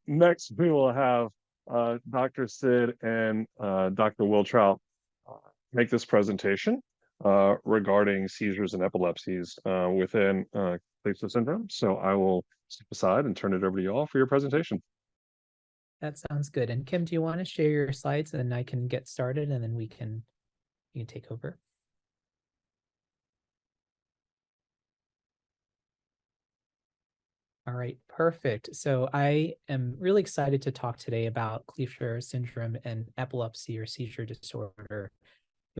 Next, we will have Dr. Sid and Dr. Wiltrout make this presentation regarding seizures and epilepsies within Kleefstra syndrome. So I will step aside and turn it over to you all for your presentation. That sounds good. And Kim, do you want to share your slides and I can get started and then you can take over? All right, perfect. So I am really excited to talk today about Kleefstra syndrome and epilepsy or seizure disorder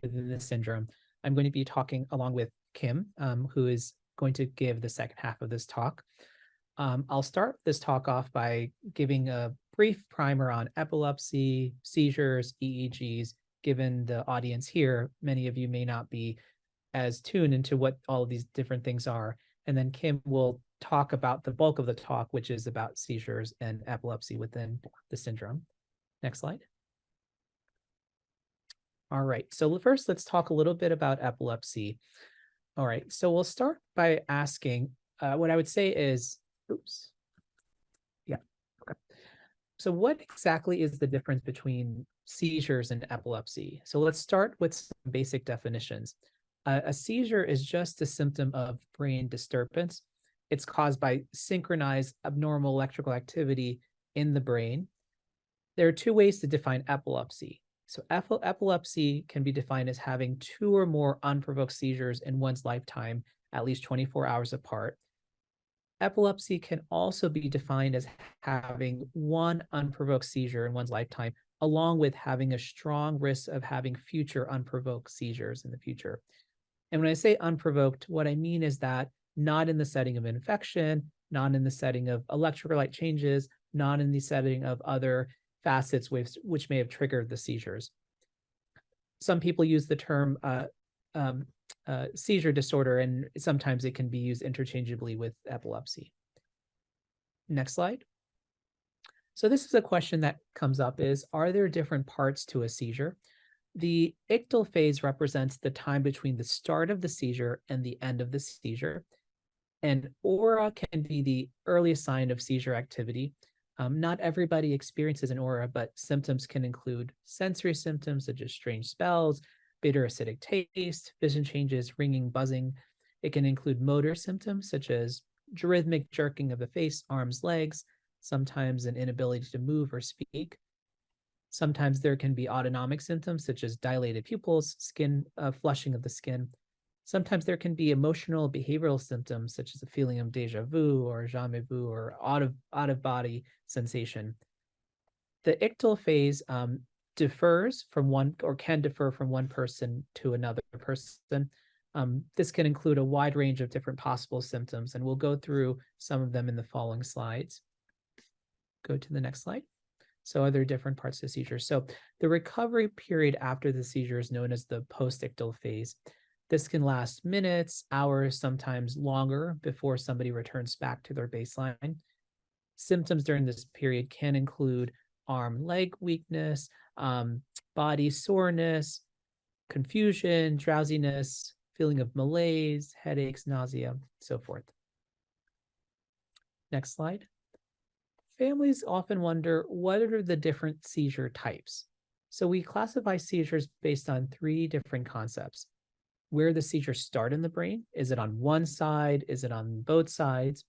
within this syndrome. I'm going to be talking along with Kim, who is going to give the second half of this talk. I'll start this talk off by giving a brief primer on epilepsy, seizures, EEGs. Given the audience here, many of you may not be as tuned into what all of these different things are. And then Kim will talk about the bulk of the talk, which is about seizures and epilepsy within the syndrome. Next slide. All right, so first let's talk a little bit about epilepsy. All right, so we'll start by asking, what I would say is, oops, yeah, okay. So what exactly is the difference between seizures and epilepsy? So let's start with some basic definitions. A seizure is just a symptom of brain disturbance. It's caused by synchronized abnormal electrical activity in the brain. There are two ways to define epilepsy. So epilepsy can be defined as having 2 or more unprovoked seizures in one's lifetime, at least 24 hours apart. Epilepsy can also be defined as having 1 unprovoked seizure in one's lifetime, along with having a strong risk of having future unprovoked seizures in the future. And when I say unprovoked, what I mean is that not in the setting of infection, not in the setting of electrolyte changes, not in the setting of other facets which may have triggered the seizures. Some people use the term seizure disorder, and sometimes it can be used interchangeably with epilepsy. Next slide. So this is a question that comes up is, are there different parts to a seizure? The ictal phase represents the time between the start of the seizure and the end of the seizure. And aura can be the earliest sign of seizure activity. Not everybody experiences an aura, but symptoms can include sensory symptoms such as strange smells, bitter acidic taste, vision changes, ringing, buzzing. It can include motor symptoms such as rhythmic jerking of the face, arms, legs, sometimes an inability to move or speak. Sometimes there can be autonomic symptoms such as dilated pupils, skin flushing of the skin. Sometimes there can be emotional behavioral symptoms such as a feeling of déjà vu or jamais vu or out of body sensation. The ictal phase differs from one or can differ from one person to another person. This can include a wide range of different possible symptoms, and we'll go through some of them in the following slides. Go to the next slide. So are there different parts of the seizure? So the recovery period after the seizure is known as the post-ictal phase. This can last minutes, hours, sometimes longer before somebody returns back to their baseline. Symptoms during this period can include arm, leg weakness, body soreness, confusion, drowsiness, feeling of malaise, headaches, nausea, so forth. Next slide. Families often wonder, what are the different seizure types? So we classify seizures based on 3 different concepts. Where the seizures start in the brain. Is it on one side? Is it on both sides?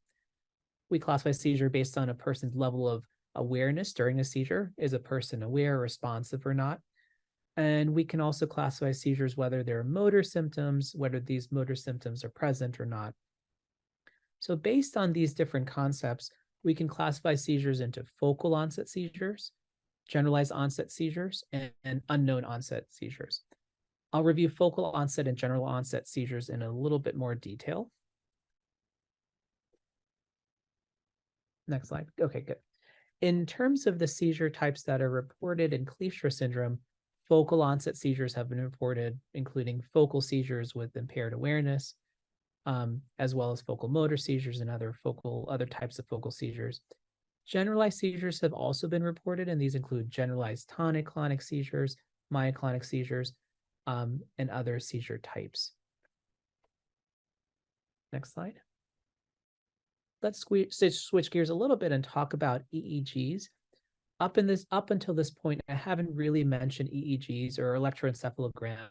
We classify seizure based on a person's level of awareness during a seizure. Is a person aware, responsive, or not? And we can also classify seizures whether they're motor symptoms, whether these motor symptoms are present or not. So based on these different concepts, we can classify seizures into focal onset seizures, generalized onset seizures, and unknown onset seizures. I'll review focal onset and general onset seizures in a little bit more detail. Next slide. Okay, good. In terms of the seizure types that are reported in Kleefstra syndrome, focal onset seizures have been reported, including focal seizures with impaired awareness, as well as focal motor seizures and other types of focal seizures. Generalized seizures have also been reported, and these include generalized tonic-clonic seizures, myoclonic seizures, and other seizure types. Next slide. let's switch gears a little bit and talk about EEGs. Up until this point, I haven't really mentioned EEGs or electroencephalogram,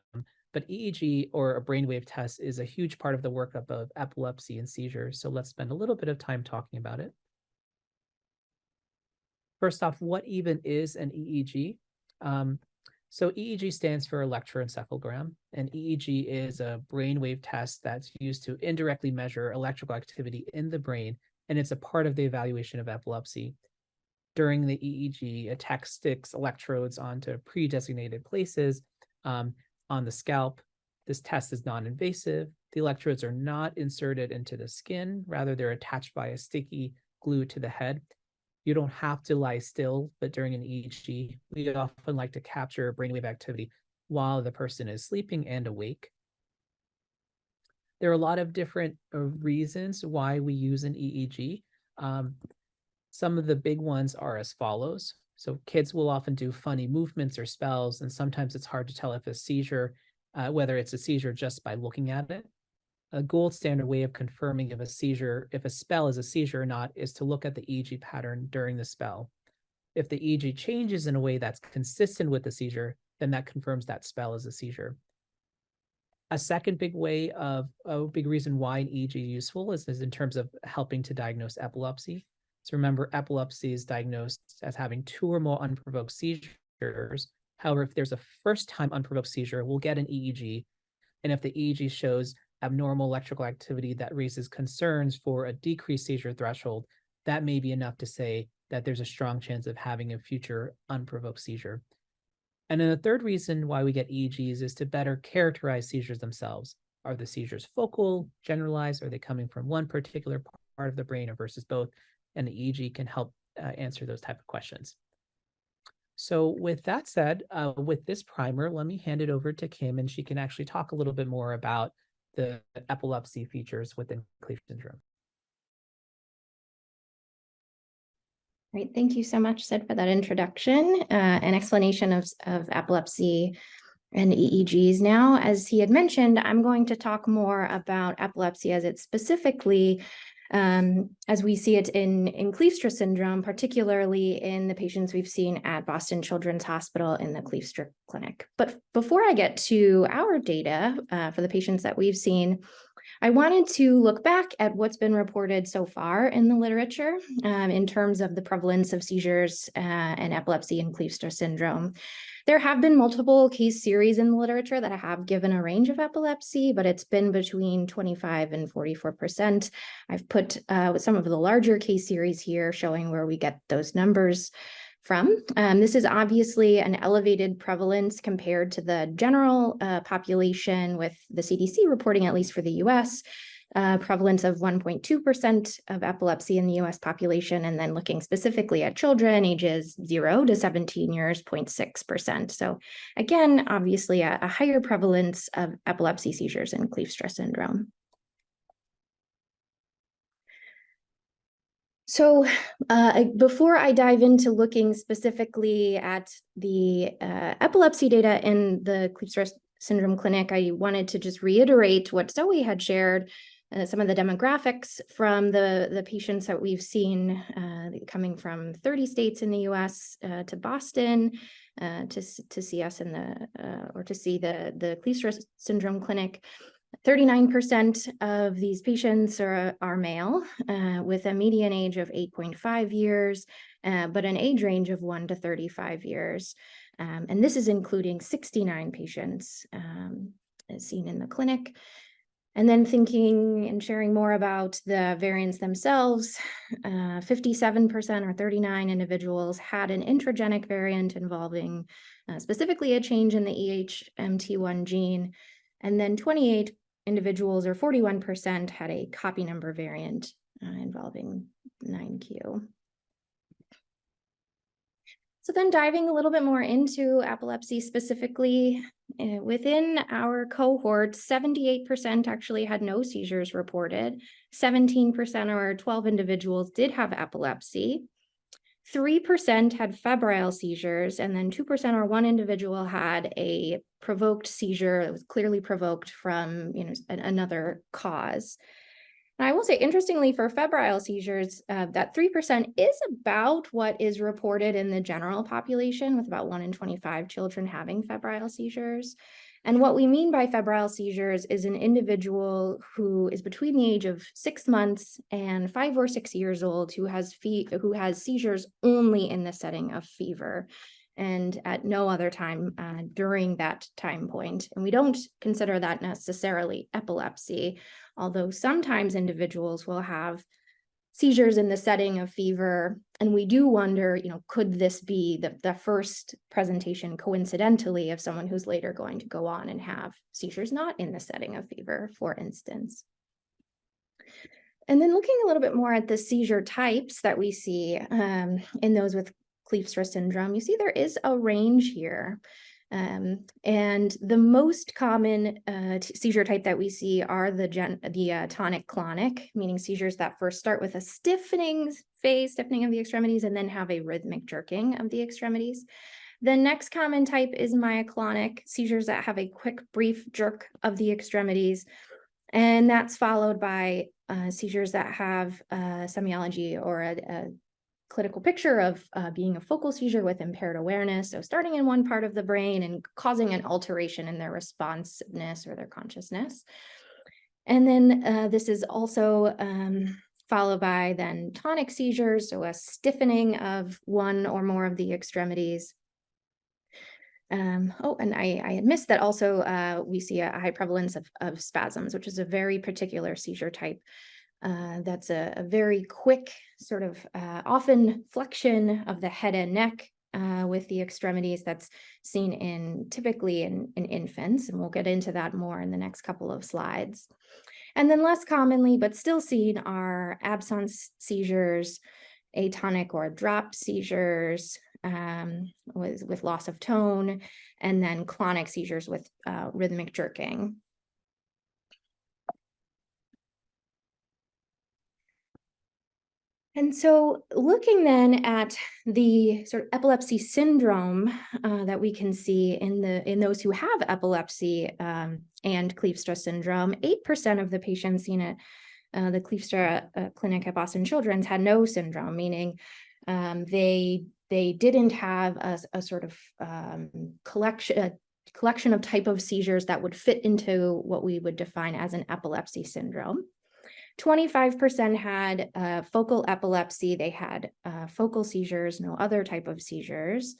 but EEG or a brainwave test is a huge part of the workup of epilepsy and seizures. So let's spend a little bit of time talking about it. First off, what even is an EEG? So EEG stands for electroencephalogram, and EEG is a brainwave test that's used to indirectly measure electrical activity in the brain, and it's a part of the evaluation of epilepsy. During the EEG, a tech sticks electrodes onto pre-designated places on the scalp. This test is non-invasive. The electrodes are not inserted into the skin. Rather, they're attached by a sticky glue to the head. You don't have to lie still, but during an EEG, we often like to capture brainwave activity while the person is sleeping and awake. There are a lot of different reasons why we use an EEG. Some of the big ones are as follows. So kids will often do funny movements or spells, and sometimes it's hard to tell if a seizure, whether it's a seizure just by looking at it. A gold standard way of confirming if a spell is a seizure or not, is to look at the EEG pattern during the spell. If the EEG changes in a way that's consistent with the seizure, then that confirms that spell is a seizure. A second big reason why an EEG is useful is in terms of helping to diagnose epilepsy. So remember, epilepsy is diagnosed as having 2 or more unprovoked seizures. However, if there's a first-time unprovoked seizure, we'll get an EEG. And if the EEG shows abnormal electrical activity that raises concerns for a decreased seizure threshold, that may be enough to say that there's a strong chance of having a future unprovoked seizure. And then the third reason why we get EEGs is to better characterize seizures themselves. Are the seizures focal, generalized? Are they coming from one particular part of the brain or versus both? And the EEG can help answer those type of questions. So with that said, with this primer, let me hand it over to Kim, and she can actually talk a little bit more about the epilepsy features within Kleefstra syndrome. Great, thank you so much, Sid, for that introduction and explanation of epilepsy and EEGs. Now, as he had mentioned, I'm going to talk more about epilepsy as it specifically as we see it in Kleefstra syndrome, particularly in the patients we've seen at Boston Children's Hospital in the Kleefstra clinic. But before I get to our data for the patients that we've seen, I wanted to look back at what's been reported so far in the literature in terms of the prevalence of seizures and epilepsy in Kleefstra syndrome. There have been multiple case series in the literature that have given a range of epilepsy, but it's been between 25 and 44%. I've put some of the larger case series here showing where we get those numbers from. This is obviously an elevated prevalence compared to the general population, with the CDC reporting, at least for the US, prevalence of 1.2% of epilepsy in the US population, and then looking specifically at children ages 0 to 17 years, 0.6%. So again, obviously a higher prevalence of epilepsy seizures in Kleefstra syndrome. So before I dive into looking specifically at the epilepsy data in the Kleefstra syndrome clinic, I wanted to just reiterate what Zoe had shared, some of the demographics from the patients that we've seen coming from 30 states in the US to Boston to see us in or to see the Kleefstra syndrome clinic. 39% of these patients are male with a median age of 8.5 years, but an age range of 1 to 35 years. And this is including 69 patients seen in the clinic. And then thinking and sharing more about the variants themselves, 57% or 39 individuals had an intragenic variant involving specifically a change in the EHMT1 gene. And then 28 individuals or 41% had a copy number variant involving 9q. So then diving a little bit more into epilepsy specifically, within our cohort, 78% actually had no seizures reported. 17% or 12 individuals did have epilepsy. 3% had febrile seizures, and then 2% or 1 individual had a provoked seizure that was clearly provoked from another cause. And I will say, interestingly, for febrile seizures, that 3% is about what is reported in the general population, with about 1 in 25 children having febrile seizures. And what we mean by febrile seizures is an individual who is between the age of 6 months and 5 or 6 years old who has seizures only in the setting of fever and at no other time during that time point. And we don't consider that necessarily epilepsy, although sometimes individuals will have seizures in the setting of fever. And we do wonder, could this be the first presentation coincidentally of someone who's later going to go on and have seizures not in the setting of fever, for instance. And then looking a little bit more at the seizure types that we see in those with Kleefstra syndrome, you see there is a range here. And the most common seizure type that we see are the tonic-clonic, meaning seizures that first start with a stiffening phase, stiffening of the extremities, and then have a rhythmic jerking of the extremities. The next common type is myoclonic, seizures that have a quick, brief jerk of the extremities. And that's followed by seizures that have semiology or a clinical picture of being a focal seizure with impaired awareness. So starting in one part of the brain and causing an alteration in their responsiveness or their consciousness. And then this is also followed by then tonic seizures, so a stiffening of one or more of the extremities. And I had missed that also we see a high prevalence of spasms, which is a very particular seizure type. That's a very quick sort of often flexion of the head and neck with the extremities that's seen typically in infants. And we'll get into that more in the next couple of slides. And then less commonly, but still seen, are absence seizures, atonic or drop seizures with loss of tone, and then clonic seizures with rhythmic jerking. And so looking then at the sort of epilepsy syndrome that we can see in those who have epilepsy and Kleefstra syndrome, 8% of the patients seen at the Kleefstra clinic at Boston Children's had no syndrome, meaning they didn't have a sort of collection of type of seizures that would fit into what we would define as an epilepsy syndrome. 25% had focal epilepsy. They had focal seizures, no other type of seizures.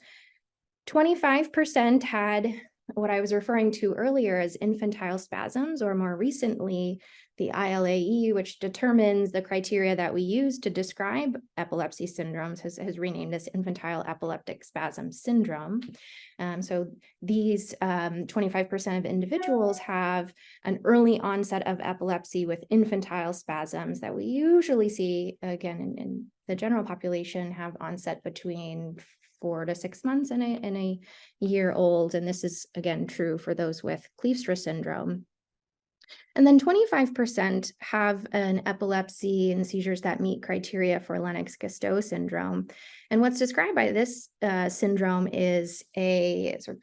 25% had what I was referring to earlier as infantile spasms, or more recently, the ILAE, which determines the criteria that we use to describe epilepsy syndromes, has renamed this infantile epileptic spasm syndrome. So these 25% of individuals have an early onset of epilepsy with infantile spasms that we usually see, again, in the general population, have onset between 4 to 6 months and a year old. And this is, again, true for those with Kleefstra syndrome. And then 25% have an epilepsy and seizures that meet criteria for Lennox-Gastaut syndrome. And what's described by this syndrome is a sort of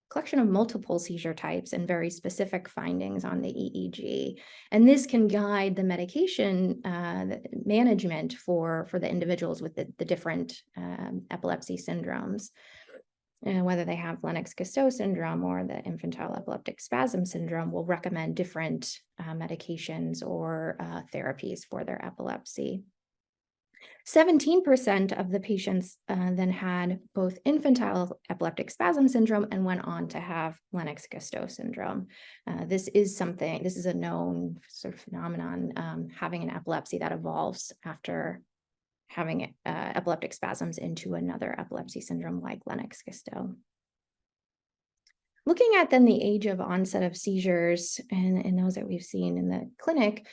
collection of multiple seizure types and very specific findings on the EEG. And this can guide the medication management for the individuals with the different epilepsy syndromes. Whether they have Lennox-Gastaut syndrome or the infantile epileptic spasm syndrome, will recommend different medications or therapies for their epilepsy. 17% of the patients then had both infantile epileptic spasm syndrome and went on to have Lennox-Gastaut syndrome. This is a known sort of phenomenon, having an epilepsy that evolves after having epileptic spasms into another epilepsy syndrome like Lennox-Gastaut. Looking at then the age of onset of seizures and those that we've seen in the clinic,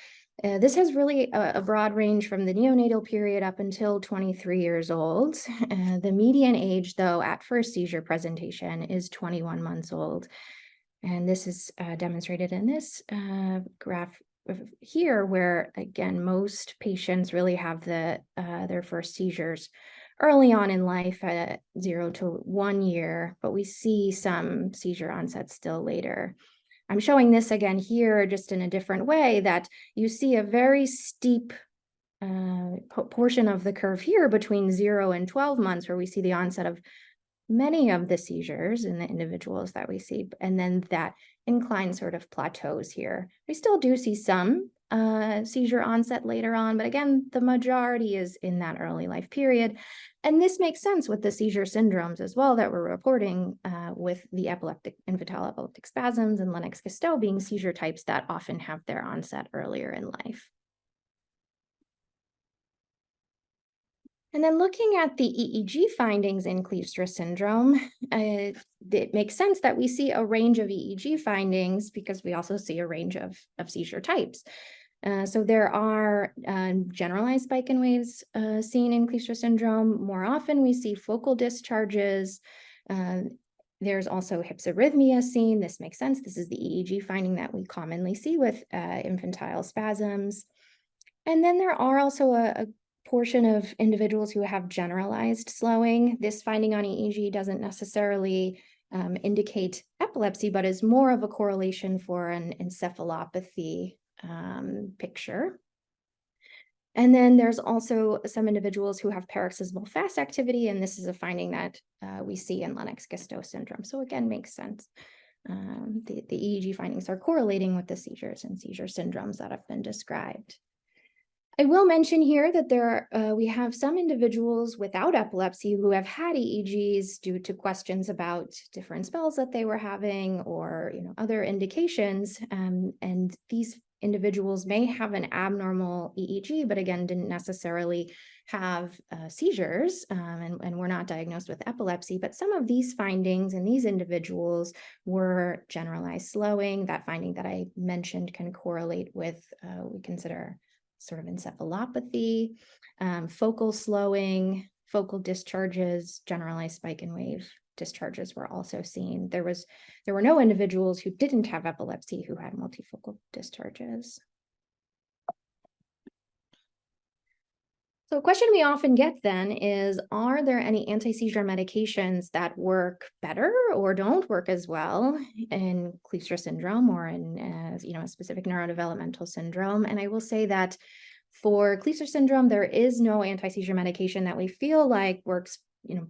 this has really a broad range from the neonatal period up until 23 years old. The median age, though, at first seizure presentation is 21 months old. And this is demonstrated in this graph here, where, again, most patients really have their first seizures early on in life at 0 to 1 year, but we see some seizure onset still later. I'm showing this again here just in a different way, that you see a very steep portion of the curve here between 0 and 12 months, where we see the onset of many of the seizures in the individuals that we see, and then that incline sort of plateaus here. We still do see some seizure onset later on, but again, the majority is in that early life period. And this makes sense with the seizure syndromes as well that we're reporting with the infantile epileptic spasms and Lennox-Gastaut being seizure types that often have their onset earlier in life. And then looking at the EEG findings in Kleefstra syndrome, it makes sense that we see a range of EEG findings because we also see a range of seizure types. So there are generalized spike in waves seen in Kleefstra syndrome. More often we see focal discharges. There's also hypsarrhythmia seen. This makes sense. This is the EEG finding that we commonly see with infantile spasms. And then there are also a portion of individuals who have generalized slowing. This finding on EEG doesn't necessarily indicate epilepsy, but is more of a correlation for an encephalopathy picture. And then there's also some individuals who have paroxysmal fast activity, and this is a finding that we see in Lennox-Gastaut syndrome. So again, makes sense. The EEG findings are correlating with the seizures and seizure syndromes that have been described. I will mention here that we have some individuals without epilepsy who have had EEGs due to questions about different spells that they were having, or other indications. And these individuals may have an abnormal EEG, but again, didn't necessarily have seizures and were not diagnosed with epilepsy. But some of these findings in these individuals were generalized slowing. That finding that I mentioned can correlate with, we consider sort of encephalopathy, focal slowing, focal discharges, generalized spike and wave discharges were also seen. There were no individuals who didn't have epilepsy who had multifocal discharges. So a question we often get then is, are there any anti-seizure medications that work better or don't work as well in Kleefstra syndrome or in a specific neurodevelopmental syndrome? And I will say that for Kleefstra syndrome, there is no anti-seizure medication that we feel like works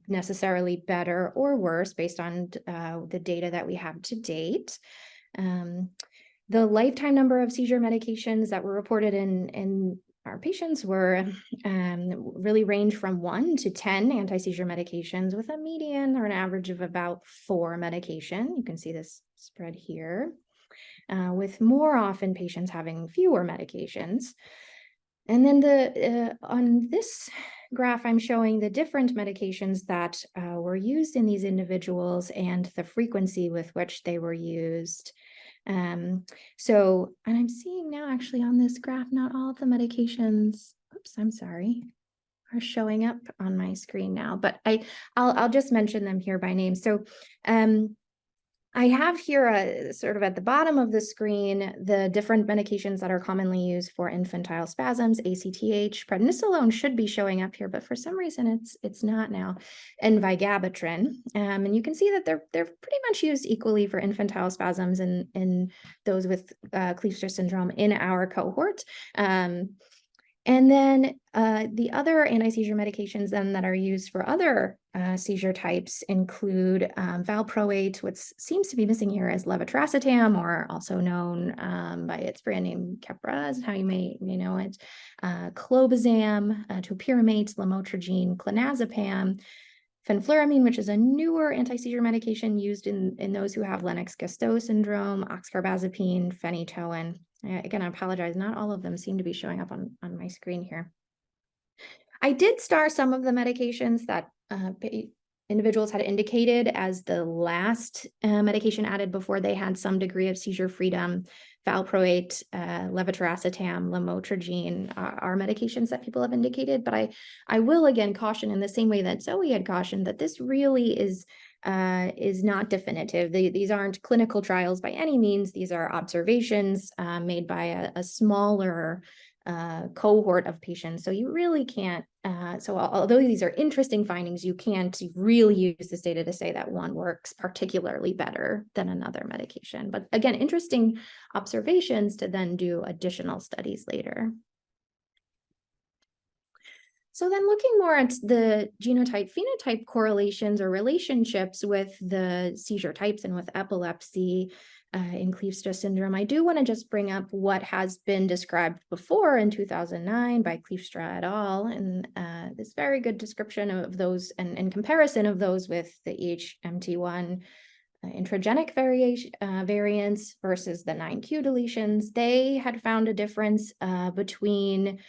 necessarily better or worse based on the data that we have to date. The lifetime number of seizure medications that were reported in our patients were really range from 1 to 10 anti-seizure medications with a median or an average of about 4 medication. You can see this spread here, with more often patients having fewer medications. And then on this graph, I'm showing the different medications that were used in these individuals and the frequency with which they were used. And I'm seeing now actually on this graph, not all of the medications, oops, I'm sorry, are showing up on my screen now, but I'll just mention them here by name. So I have here sort of at the bottom of the screen, the different medications that are commonly used for infantile spasms. ACTH, prednisolone should be showing up here, but for some reason it's not now, and vigabatrin. And you can see that they're pretty much used equally for infantile spasms and those with Kleefstra syndrome in our cohort. And then the other anti-seizure medications then that are used for other seizure types include valproate, what seems to be missing here is levetiracetam, or also known by its brand name Keppra, is how you may know it, clobazam, topiramate, lamotrigine, clonazepam, fenfluramine, which is a newer anti-seizure medication used in those who have Lennox-Gastaut syndrome, oxcarbazepine, phenytoin. Again, I apologize, not all of them seem to be showing up on my screen here. I did star some of the medications that individuals had indicated as the last medication added before they had some degree of seizure freedom. Valproate, levetiracetam, lamotrigine are medications that people have indicated, but I will again caution in the same way that Zoe had cautioned that this really is not definitive. These aren't clinical trials by any means. These are observations made by a smaller cohort of patients. So you really can't, so although these are interesting findings, you can't really use this data to say that one works particularly better than another medication. But again, interesting observations to then do additional studies later. So then looking more at the genotype-phenotype correlations or relationships with the seizure types and with epilepsy in Kleefstra syndrome, I do want to just bring up what has been described before in 2009 by Kleefstra et al. And this very good description of those and in comparison of those with the EHMT1 intragenic variants versus the 9q deletions. They had found a difference between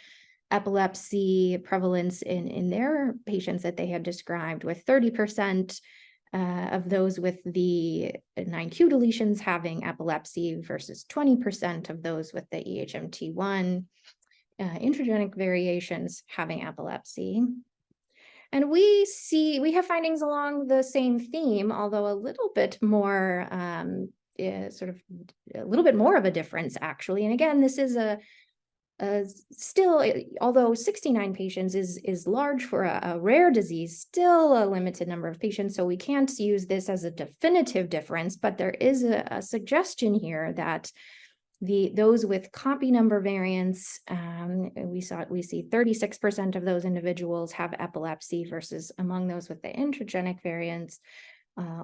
epilepsy prevalence in their patients that they had described, with 30% of those with the 9q deletions having epilepsy versus 20% of those with the EHMT1 intragenic variations having epilepsy. And we have findings along the same theme, although a little bit more, sort of a little bit more of a difference, actually. And again, this is still, although 69 patients is large for a rare disease, still a limited number of patients. So we can't use this as a definitive difference, but there is a suggestion here that those with copy number variants, we see 36% of those individuals have epilepsy versus among those with the intragenic variants,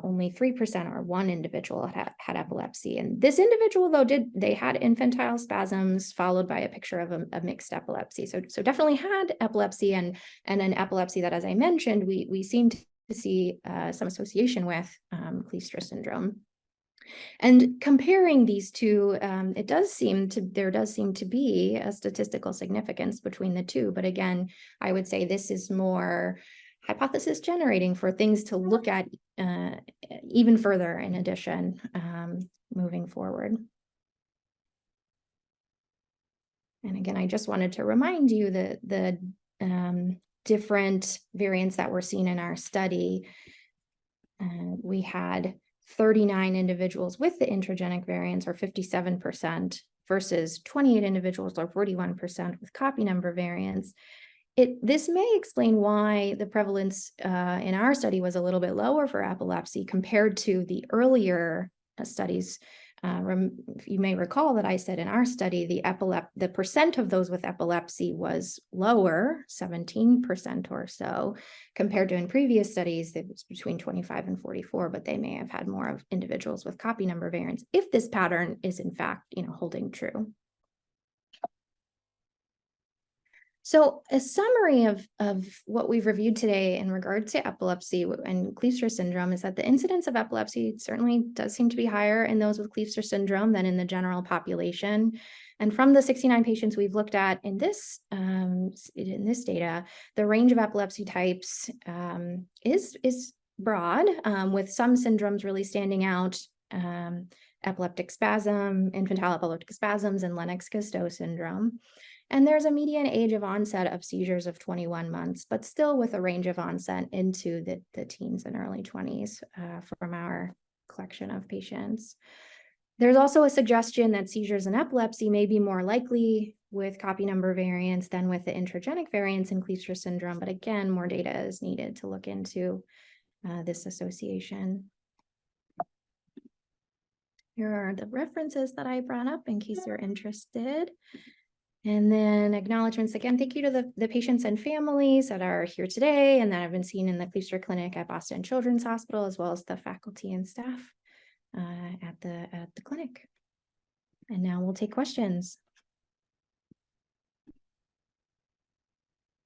only 3% or one individual had epilepsy. And this individual, though, they had infantile spasms followed by a picture of a mixed epilepsy. So definitely had epilepsy and an epilepsy that, as I mentioned, we seem to see some association with Kleefstra syndrome. And comparing these two, there does seem to be a statistical significance between the two. But again, I would say this is more hypothesis generating for things to look at even further in addition moving forward. And again, I just wanted to remind you that the different variants that were seen in our study, we had 39 individuals with the intragenic variants, or 57%, versus 28 individuals, or 41%, with copy number variants. This may explain why the prevalence in our study was a little bit lower for epilepsy compared to the earlier studies. You may recall that I said in our study, the percent of those with epilepsy was lower, 17% or so, compared to in previous studies, it was between 25 and 44, but they may have had more of individuals with copy number variants, if this pattern is in fact, holding true. So a summary of what we've reviewed today in regard to epilepsy and Kleefstra syndrome is that the incidence of epilepsy certainly does seem to be higher in those with Kleefstra syndrome than in the general population. And from the 69 patients we've looked at in this data, the range of epilepsy types is broad, with some syndromes really standing out: epileptic spasm, infantile epileptic spasms, and Lennox-Gastaut syndrome. And there's a median age of onset of seizures of 21 months, but still with a range of onset into the teens and early 20s from our collection of patients. There's also a suggestion that seizures and epilepsy may be more likely with copy number variants than with the intragenic variants in Kleefstra syndrome. But again, more data is needed to look into this association. Here are the references that I brought up in case you're interested. And then acknowledgements. Again, thank you to the patients and families that are here today and that have been seen in the Kleefstra Clinic at Boston Children's Hospital, as well as the faculty and staff at the clinic. And now we'll take questions.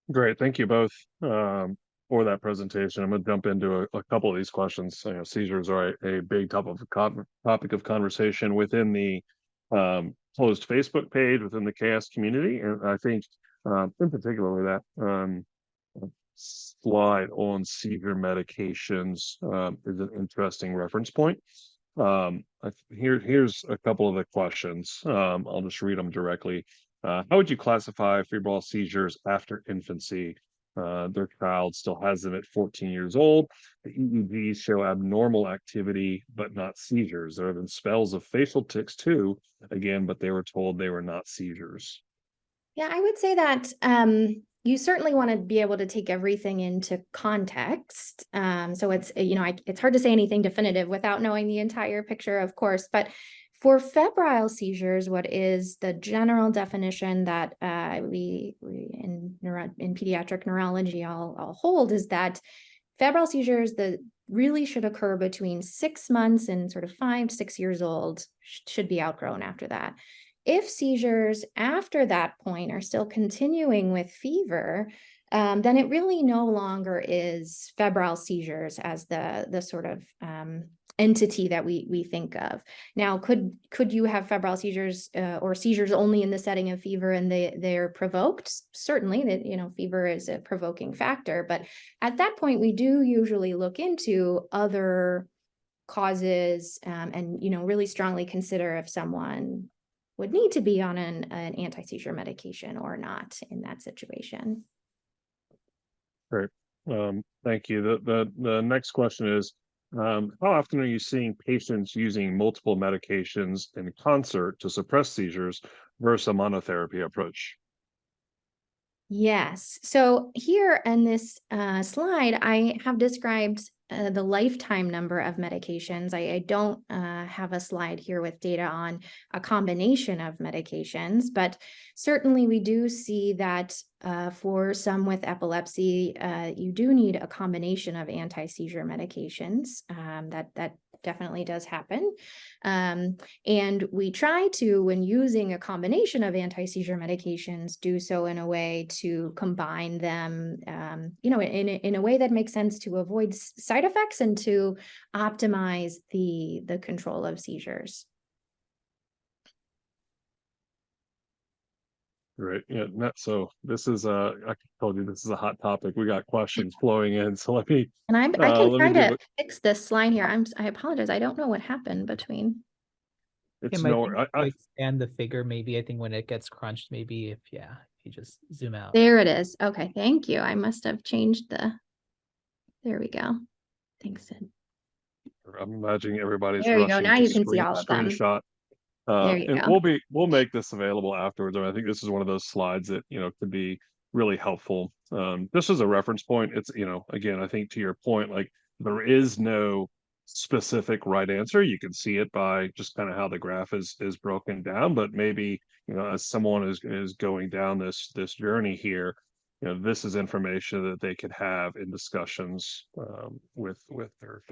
Great, thank you both for that presentation. I'm going to jump into a couple of these questions. Seizures are a big topic of conversation within the closed Facebook page, within the KS community, and I think in particular that slide on seizure medications is an interesting reference point. Here's a couple of the questions. I'll just read them directly. How would you classify febrile seizures after infancy? Their child still has them at 14 years old. The EEGs show abnormal activity, but not seizures. There have been spells of facial tics too, again, but they were told they were not seizures. Yeah, I would say that you certainly want to be able to take everything into context. So it's, it's hard to say anything definitive without knowing the entire picture, of course. But for febrile seizures, what is the general definition that we in pediatric neurology I'll hold is that febrile seizures really should occur between 6 months and sort of 5 to 6 years old, should be outgrown after that. If seizures after that point are still continuing with fever, then it really no longer is febrile seizures as the sort of entity that we think of. Now, could you have febrile seizures or seizures only in the setting of fever and they're provoked? Certainly, that fever is a provoking factor, but at that point we do usually look into other causes and really strongly consider if someone would need to be on an anti-seizure medication or not in that situation. Great. Thank you. The next question is, how often are you seeing patients using multiple medications in concert to suppress seizures versus a monotherapy approach? Yes. So here in this slide, I have described the lifetime number of medications. I don't have a slide here with data on a combination of medications, but certainly we do see that for some with epilepsy, you do need a combination of anti-seizure medications. That definitely does happen. And we try to, when using a combination of anti-seizure medications, do so in a way to combine them, in a way that makes sense to avoid side effects and to optimize the control of seizures. Right. Yeah. So this is I told you this is a hot topic. We got questions flowing in. So let me. And I can try to it. fix this slide here. I apologize. I don't know what happened between. It's I no. think to expand the figure, maybe I think when it gets crunched, maybe if you just zoom out. There it is. Okay, thank you. I must have changed there we go. Thanks, Sid. I'm imagining everybody's There you go. rushing Now to you can see all of them. screenshot. There you And go. we'll make this available afterwards. I think this is one of those slides that could be really helpful. Just as a reference point, it's again, I think to your point, like there is no specific right answer. You can see it by just kind of how the graph is broken down, but maybe as someone is going down this journey here, this is information that they could have in discussions with their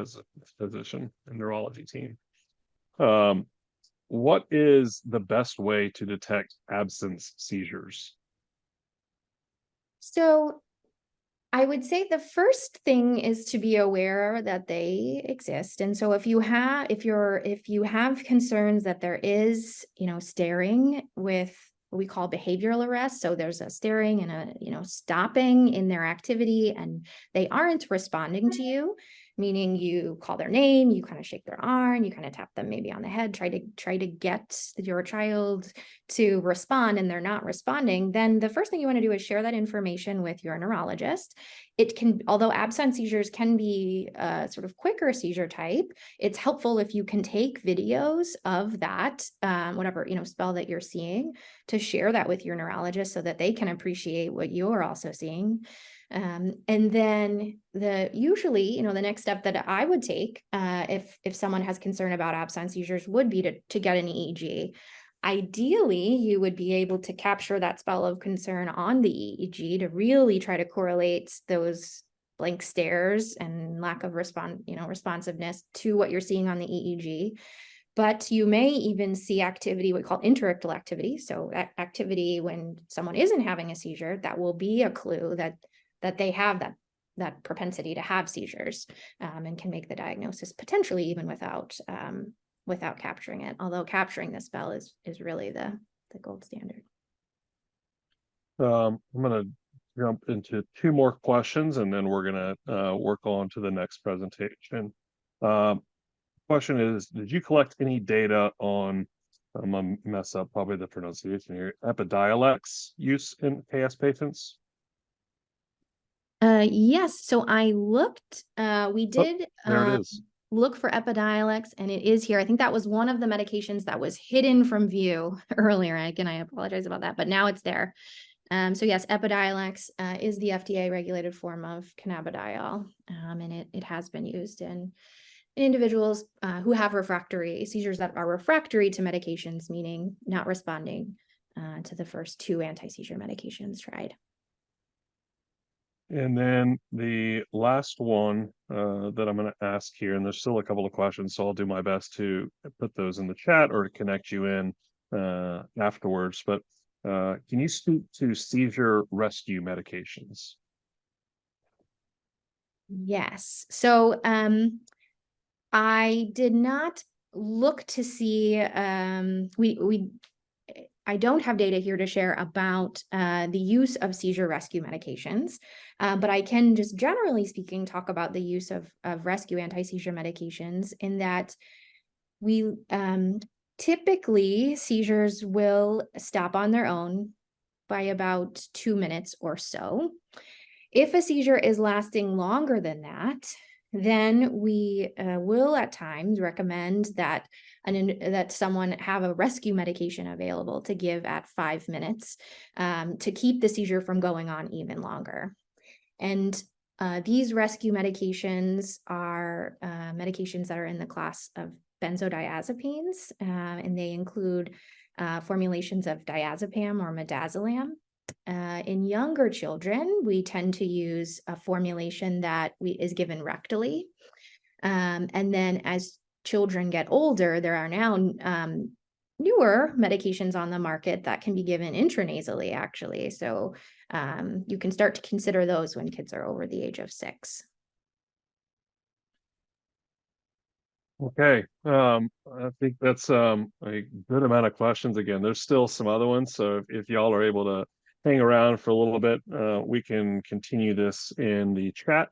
physician and neurology team. What is the best way to detect absence seizures? So I would say the first thing is to be aware that they exist. And so if you have concerns that there is, staring with what we call behavioral arrest, so there's a staring and a, stopping in their activity and they aren't responding to you, meaning you call their name, you kind of shake their arm, you kind of tap them maybe on the head, try to get your child to respond and they're not responding, then the first thing you want to do is share that information with your neurologist. It can, although absence seizures can be a sort of quicker seizure type, it's helpful if you can take videos of that, whatever, spell that you're seeing, to share that with your neurologist so that they can appreciate what you're also seeing. And then usually, the next step that I would take if someone has concern about absence seizures would be to get an EEG. Ideally, you would be able to capture that spell of concern on the EEG to really try to correlate those blank stares and lack of responsiveness to what you're seeing on the EEG. But you may even see activity, what we call interictal activity. So activity when someone isn't having a seizure, that will be a clue that they have that propensity to have seizures, and can make the diagnosis potentially even without capturing it. Although capturing the spell is really the gold standard. I'm going to jump into 2 more questions and then we're going to work on to the next presentation. Question is, did you collect any data on, I'm going to mess up probably the pronunciation here, Epidiolex use in KS patients? Yes. So I looked, we did. There it is. look for Epidiolex, and it is here. I think that was one of the medications that was hidden from view earlier. Again, I apologize about that, but now it's there. So yes, Epidiolex is the FDA regulated form of cannabidiol, and it has been used in individuals who have refractory seizures that are refractory to medications, meaning not responding to the first 2 anti-seizure medications tried. And then the last one that I'm going to ask here, and there's still a couple of questions, so I'll do my best to put those in the chat or to connect you in afterwards. But can you speak to seizure rescue medications? Yes. So I did not look to see, I don't have data here to share about the use of seizure rescue medications, but I can just generally speaking talk about the use of rescue anti-seizure medications in that we typically seizures will stop on their own by about 2 minutes or so. If a seizure is lasting longer than that, then we will at times recommend that someone have a rescue medication available to give at 5 minutes to keep the seizure from going on even longer. And these rescue medications are medications that are in the class of benzodiazepines, and they include formulations of diazepam or midazolam. In younger children, we tend to use a formulation that is given rectally. And then as children get older, there are now newer medications on the market that can be given intranasally, actually. So you can start to consider those when kids are over the age of 6. Okay, I think that's a good amount of questions. Again, there's still some other ones, so if y'all are able to hang around for a little bit, we can continue this in the chat.